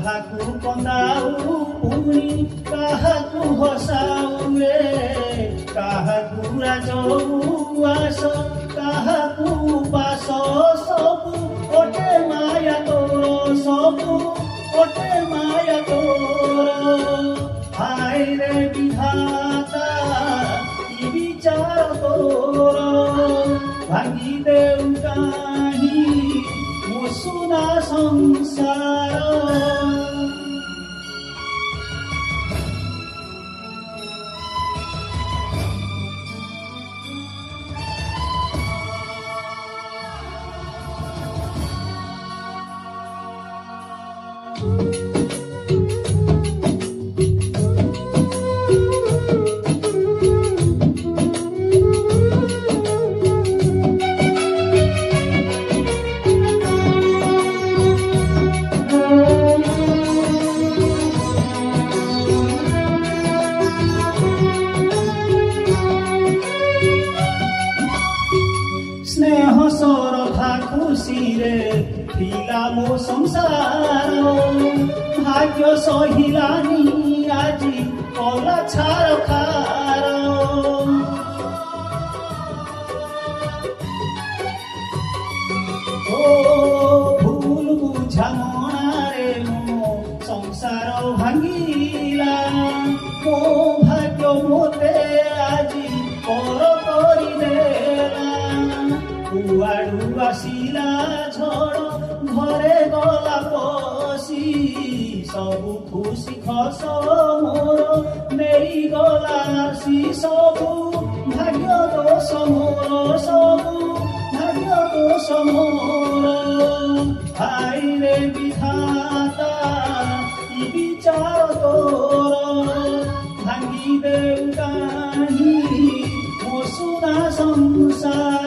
କାହାକୁ କନ୍ଦାଉ ପୁଣି କାହାକୁ ହସାଉ ରେ କାହାକୁ ରାଜଉ ଆସ କାହାକୁ ଉପାସ ସବୁ ଗୋଟେ ମାୟା ତୋର ସବୁ ଗୋଟେ ମାୟା ତୋର ହାୟ ରେ ବିଧାତା କି ବିଚାର ତୋର ଭାଙ୍ଗି ଦେଉ କାହିଁ ମୋ ସୁନା ସଂସାର। ସ୍ନେହ ସରଧା ଖୁସିରେ ଥିଲା ମୋ ସଂସାର ଭାଗ୍ୟ ସହିଲାନି ଆଜି କଲା ଛାରଖାର ଓ ଭୁଲ ବୁଝାମଣାରେ ମୋ ସଂସାର ଭାଙ୍ଗିଲା ମୋ ଭାଗ୍ୟ ମୋତେ ଆଜି ପର କରିଦେଲା କୁଆଡୁ ଆସିଲା ଝଡ଼ ଘରେ ଗଲା ପଶି ସବୁ ଖୁସି ଖସ ମୋର ନେଇଗଲା ଆସି ସବୁ ଭାଗ୍ୟ ଦୋଷ ମୋର ସବୁ ଭାଗ୍ୟ ଦୋଷ ମୋର ହାୟ ରେ ବିଧାତା କି ବିଚାର ତୋର ଭାଙ୍ଗି ଦେଉ କାହିଁ ମୋ ସୁନା ସଂସାର।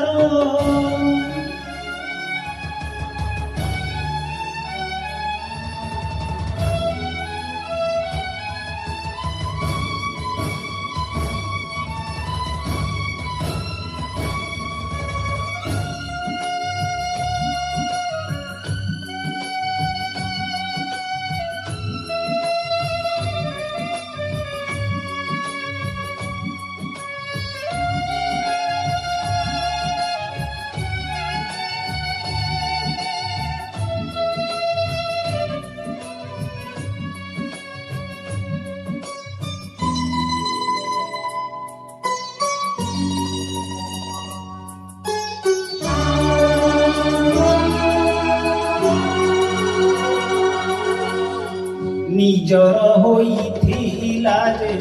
ନିଜର ହୋଇଥିଲା ଯେ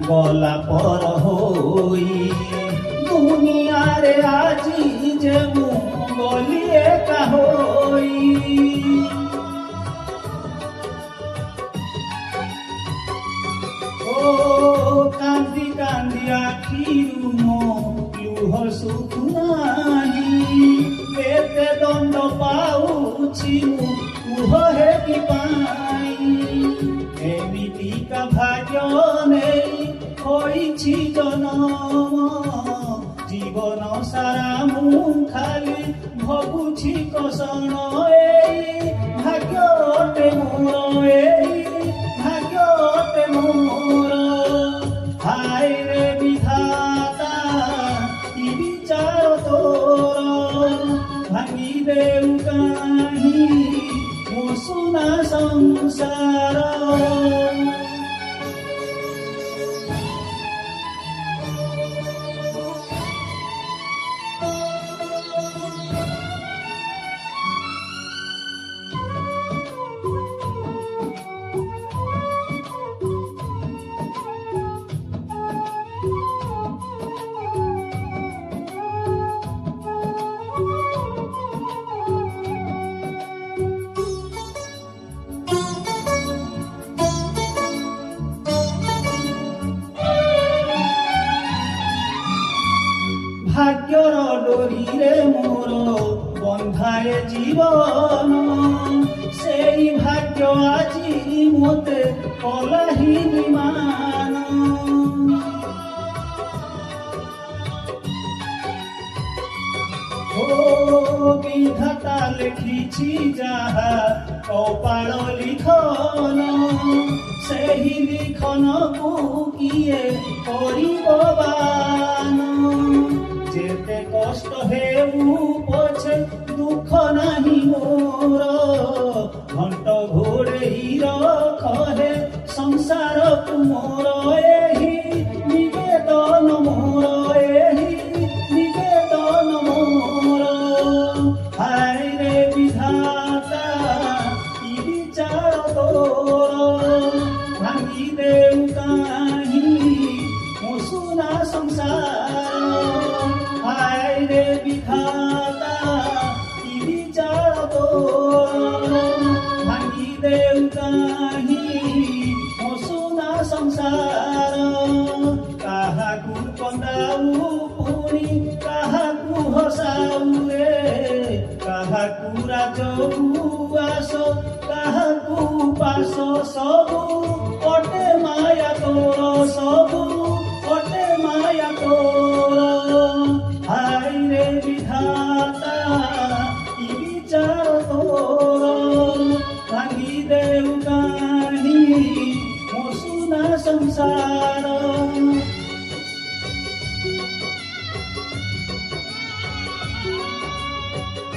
ଗଲା ପର ହୋଇ ଦୁନିଆରେ ଆଜି ଯେ ମୁଁ ଗଲି ଏକା ହୋଇ ଓ କାନ୍ଦି କାନ୍ଦି ଆଖିରୁ ମୋ ଲୁହ ଶୁଖୁନାହିଁ କେତେ ଦଣ୍ଡ ପାଉଛି ମୁଁ କୁହ ହେ କି ପାଇଁ ଏମିତିକା ଭାଗ୍ୟ ନେଇ ହୋଇଛି ଜନମ ଜୀବନ ସାରା ମୁଁ ଖାଲି ଭଗୁଛି କଷଣ ଏଇ ଭାଗ୍ୟ ଅଟେ ମୋର ଏଇ ଭାଗ୍ୟ ଅଟେ ମୋର ହାୟ ରେ ବିଧାତା କି ବିଚାର ତୋର ଭାଙ୍ଗି ଦେଉ କାହିଁ ମୋ ସୁନା ସଂସାର। ଭାଗ୍ୟର ଡୋରିରେ ମୋର ବନ୍ଧାଏ ଜୀବନ ସେଇ ଭାଗ୍ୟ ଆଜି ମୋତେ କଲାହି ବିମାନ ଓ বিধাতা লেখিছি যাহা কপাଳ লিখন ସେହି লিখনକୁ কিয়ে করিব বান যেতে কষ্ট হেউ পছে দুঃখ নাহি মোর ঘণ্ট ঘোড়েই রখে সংসারକୁ মোর ଏହି নিবেদন মোর ଏହି নিবেদন মোর হায় রে বিধাতা কি বিচার তোর ভাঙি দেউ কাহি ମୋ ସୁନା ସଂସାର ହାୟ ରେ ବିଧାତା କି ବିଚାର ତୋର ଭାଙ୍ଗି ଦେଉ କାହିଁ ମୋ ସୁନା ସଂସାର କାହାକୁ କନ୍ଦାଉ ପୁଣି କାହାକୁ ହସାଉ ରେ କାହାକୁ ରାଜକୁ ଆସ କାହାକୁ ପାଶ ସବୁ ଅଟେ ମାୟା ତୋର ସବୁ অটে মায়া তোর হায় রে বিধাতা কি বিচার তোর ভাঙি দেউ কাহি ମୋ ସୁନା ସଂସାର